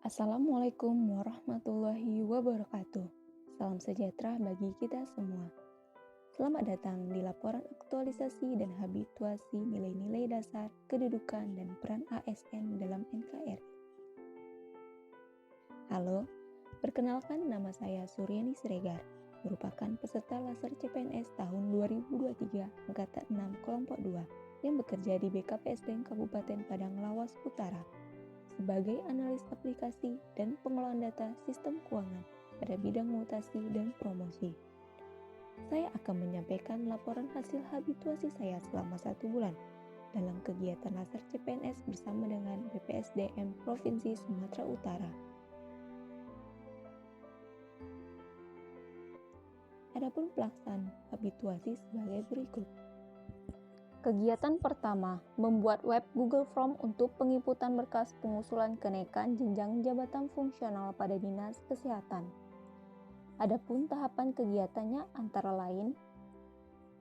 Assalamualaikum warahmatullahi wabarakatuh. Salam sejahtera bagi kita semua. Selamat datang di laporan aktualisasi dan habituasi nilai-nilai dasar, kedudukan, dan peran ASN dalam NKRI. Halo, perkenalkan nama saya Suryani Siregar, merupakan peserta Laser CPNS tahun 2023 Angkatan 6 Kelompok 2 yang bekerja di BKPSDM Kabupaten Padang Lawas Utara sebagai analis aplikasi dan pengelolaan data sistem keuangan pada bidang mutasi dan promosi. Saya akan menyampaikan laporan hasil habituasi saya selama 1 bulan dalam kegiatan Laser CPNS bersama dengan BPSDM Provinsi Sumatera Utara. Adapun pelaksanaan habituasi sebagai berikut. Kegiatan pertama, membuat web Google Form untuk penginputan berkas pengusulan kenaikan jenjang jabatan fungsional pada Dinas Kesehatan. Adapun tahapan kegiatannya antara lain,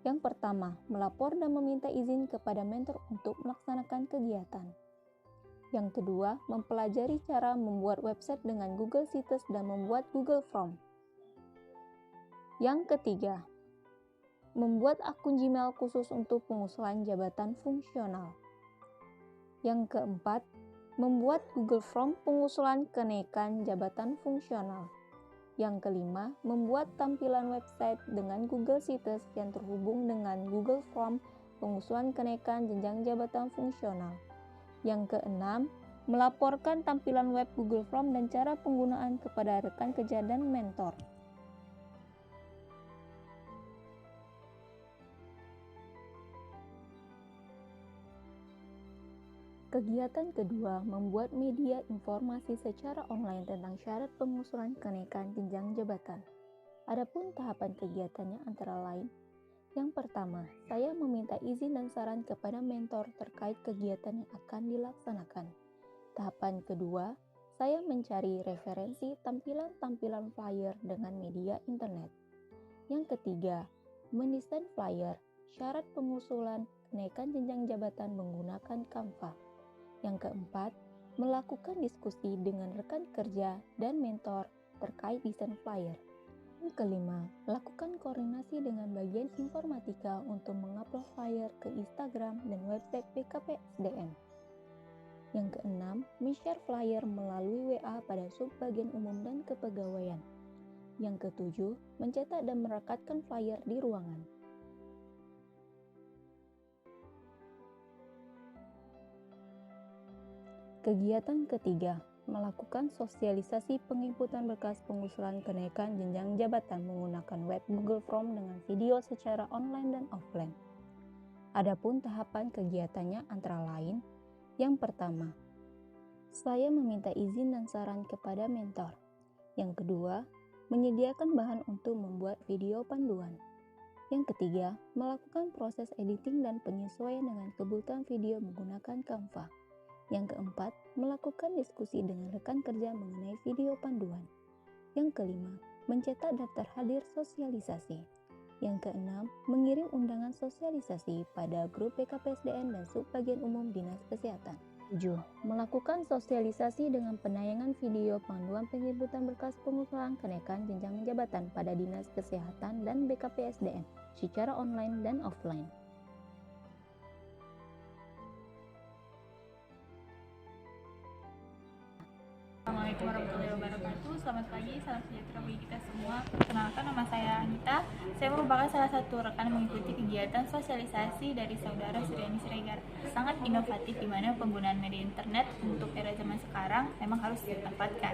yang pertama, melapor dan meminta izin kepada mentor untuk melaksanakan kegiatan. Yang kedua, mempelajari cara membuat website dengan Google Sites dan membuat Google Form. Yang ketiga, membuat akun Gmail khusus untuk pengusulan jabatan fungsional. Yang keempat, membuat Google Form pengusulan kenaikan jabatan fungsional. Yang kelima, membuat tampilan website dengan Google Sites yang terhubung dengan Google Form pengusulan kenaikan jenjang jabatan fungsional. Yang keenam, melaporkan tampilan web Google Form dan cara penggunaan kepada rekan kerja dan mentor. Kegiatan kedua, membuat media informasi secara online tentang syarat pengusulan kenaikan jenjang jabatan. Adapun tahapan kegiatannya antara lain, yang pertama, saya meminta izin dan saran kepada mentor terkait kegiatan yang akan dilaksanakan. Tahapan kedua, saya mencari referensi tampilan-tampilan flyer dengan media internet. Yang ketiga, mendesain flyer, syarat pengusulan kenaikan jenjang jabatan menggunakan Canva. Yang keempat, melakukan diskusi dengan rekan kerja dan mentor terkait desain flyer. Yang kelima, lakukan koordinasi dengan bagian informatika untuk mengupload flyer ke Instagram dan website BKPSDM. Yang keenam, men-share flyer melalui WA pada subbagian umum dan kepegawaian. Yang ketujuh, mencetak dan merekatkan flyer di ruangan. Kegiatan ketiga, melakukan sosialisasi penginputan berkas pengusulan kenaikan jenjang jabatan menggunakan web Google Form dengan video secara online dan offline. Adapun tahapan kegiatannya antara lain, yang pertama, saya meminta izin dan saran kepada mentor. Yang kedua, menyediakan bahan untuk membuat video panduan. Yang ketiga, melakukan proses editing dan penyesuaian dengan kebutuhan video menggunakan Canva. Yang keempat, melakukan diskusi dengan rekan kerja mengenai video panduan. Yang kelima, mencetak daftar hadir sosialisasi. Yang keenam, mengirim undangan sosialisasi pada grup BKPSDM dan subbagian umum Dinas Kesehatan. 7. Melakukan sosialisasi dengan penayangan video panduan penginputan berkas pengusulan kenaikan jenjang jabatan pada Dinas Kesehatan dan BKPSDM secara online dan offline. Assalamualaikum warahmatullahi wabarakatuh. Selamat pagi, salam sejahtera bagi kita semua. Perkenalkan, nama saya Anita. Saya merupakan salah satu rekan mengikuti kegiatan sosialisasi dari saudara Suryani Siregar. Sangat inovatif di mana penggunaan media internet untuk era zaman sekarang memang harus dimanfaatkan.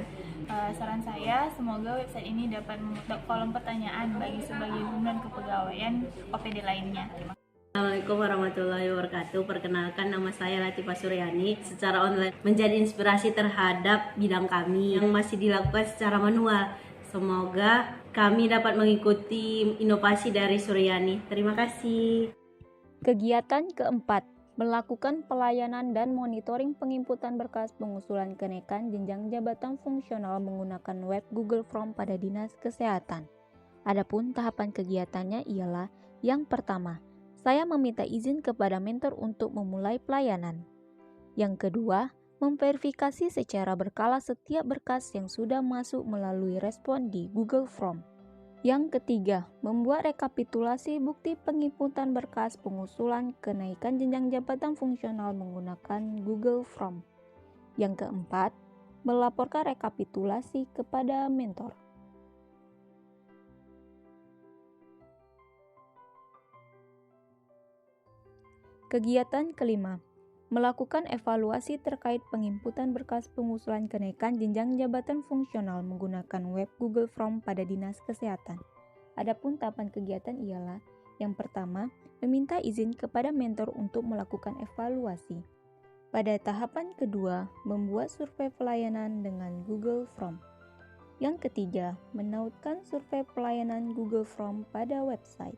Saran saya, semoga website ini dapat membentuk kolom pertanyaan bagi sebagian umum dan kepegawaian OPD lainnya. Terima kasih. Assalamualaikum warahmatullahi wabarakatuh. Perkenalkan, nama saya Latifah Suryani. Secara online menjadi inspirasi terhadap bidang kami yang masih dilakukan secara manual. Semoga kami dapat mengikuti inovasi dari Suryani. Terima kasih. Kegiatan keempat, melakukan pelayanan dan monitoring penginputan berkas pengusulan kenaikan jenjang jabatan fungsional menggunakan web Google Form pada Dinas Kesehatan. Adapun tahapan kegiatannya ialah yang pertama, saya meminta izin kepada mentor untuk memulai pelayanan. Yang kedua, Memverifikasi secara berkala setiap berkas yang sudah masuk melalui respon di Google Form. Yang ketiga, membuat rekapitulasi bukti penginputan berkas pengusulan kenaikan jenjang jabatan fungsional menggunakan Google Form. Yang keempat, melaporkan rekapitulasi kepada mentor. Kegiatan kelima, melakukan evaluasi terkait penginputan berkas pengusulan kenaikan jenjang jabatan fungsional menggunakan web Google Form pada Dinas Kesehatan. Adapun tahapan kegiatan ialah yang pertama, meminta izin kepada mentor untuk melakukan evaluasi. Pada tahapan kedua, membuat survei pelayanan dengan Google Form. Yang ketiga, menautkan survei pelayanan Google Form pada website.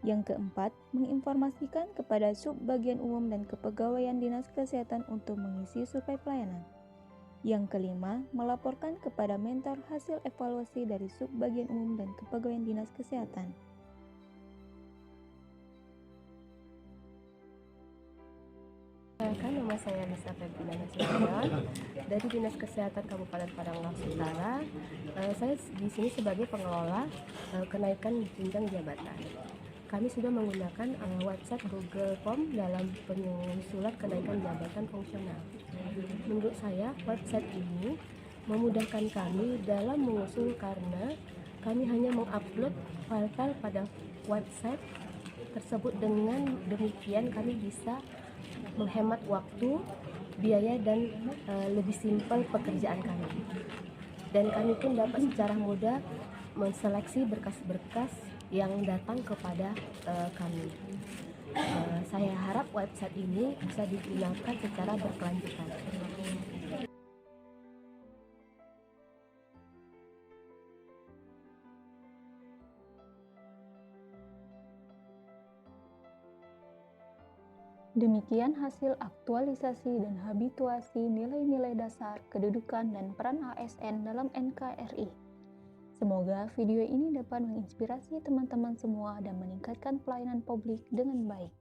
Yang keempat, menginformasikan kepada Subbagian Umum dan Kepegawaian Dinas Kesehatan untuk mengisi survei pelayanan. Yang kelima, melaporkan kepada mentor hasil evaluasi dari Subbagian Umum dan Kepegawaian Dinas Kesehatan. Nama saya Lisa Febrina Nasution dari Dinas Kesehatan Kabupaten Padang Utara. Saya di sini sebagai pengelola kenaikan jenjang jabatan. Kami sudah menggunakan website Google Form dalam pengusulan kenaikan jabatan fungsional. Menurut saya, website ini memudahkan kami dalam mengusul karena kami hanya mengupload file-file pada website tersebut. Dengan demikian kami bisa menghemat waktu, biaya, dan lebih simpel pekerjaan kami. Dan kami pun dapat secara mudah menseleksi berkas-berkas yang datang kepada kami. Saya harap website ini bisa digunakan secara berkelanjutan. Demikian hasil aktualisasi dan habituasi nilai-nilai dasar, kedudukan, dan peran ASN dalam NKRI. Semoga video ini dapat menginspirasi teman-teman semua dan meningkatkan pelayanan publik dengan baik.